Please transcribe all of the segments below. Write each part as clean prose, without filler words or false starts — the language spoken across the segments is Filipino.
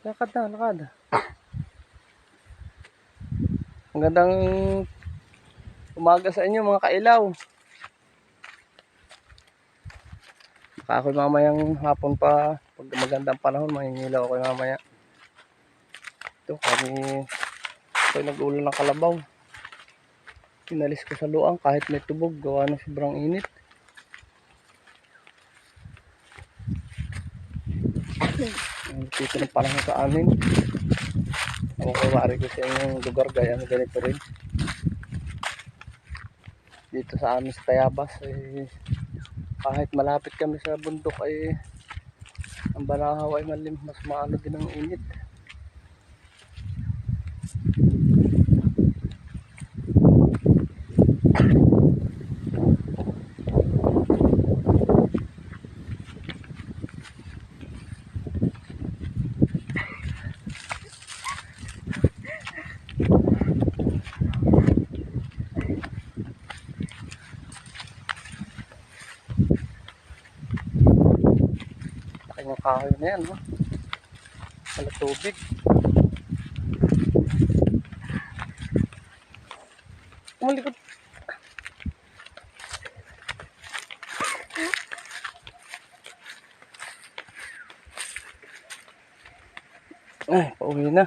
Lakad na, lakad. Magandang umaga sa inyo mga kailaw. Baka ako mamayang hapon pa, pag magandang panahon, mangingilaw ako mamaya. Ito kami, ito nag-ulan ng kalabaw. Pinalis ko sa luang kahit may tubog, gawa ng sobrang init. Dito ng panahon sa amin. Ako kawari ko sa inyong lugar, gaya na ganito rin. Dito sa amin sa Tayabas, kahit malapit kami sa bundok, ang balahaw ay mas maano din ang init. Yung kahoy na yan, no? Wala tubig. Kumalikot. Ay, pauwi na.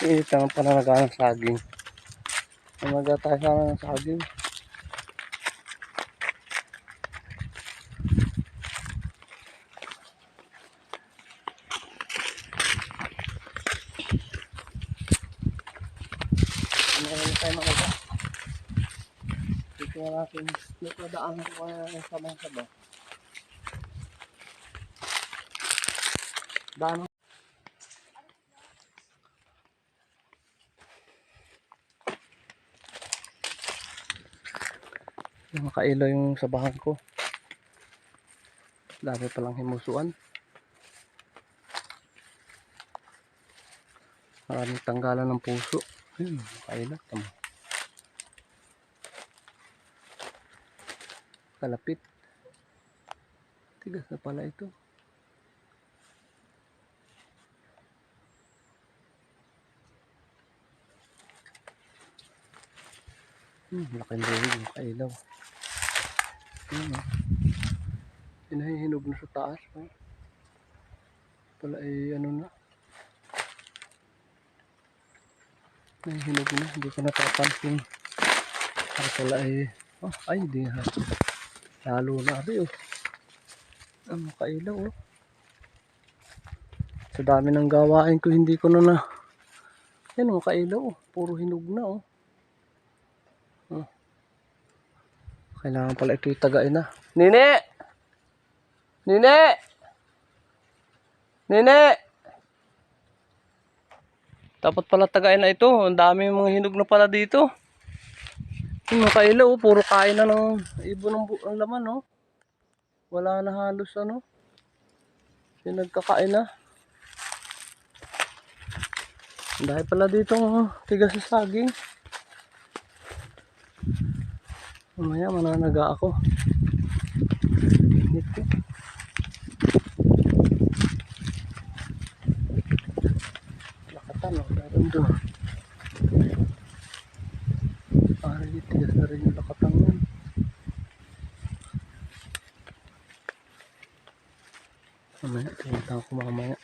Ito ang pananaga ng saging. Namaga tayo sana ng saging. Marami tayo makaga. Dito na natin nadaan ko ng sabang-sabang. Daan. Makailaw yung sabahan ko. Dami palang himusuan. Maraming tanggalan ng puso. Makailaw. Kalapit. Tigas na pala ito. Laking buhig. Makailaw. Pinahihinog na sa taas. Pala ay ano na. Nahihinog na. Hindi ko natapansin. Pala ay ay hindi ha. Lalo na rin ang makailaw sa dami ng gawain ko, hindi ko na yan makailaw puro hinog na kailangan pala ito itagain na. Nene! Nene! Nene! Dapat pala tagain na ito. Ang dami mga hinog na pala dito. Yung makailaw puro kain na ng ibon ng laman wala na halos yung nagkakain na. Dahil pala dito tigas sa saging. Mamaya mananaga ako. Ito. Lakatan meron doon. Ay, tigas na rin yung lakatan yun. Mamaya, tingnan ko mamaya.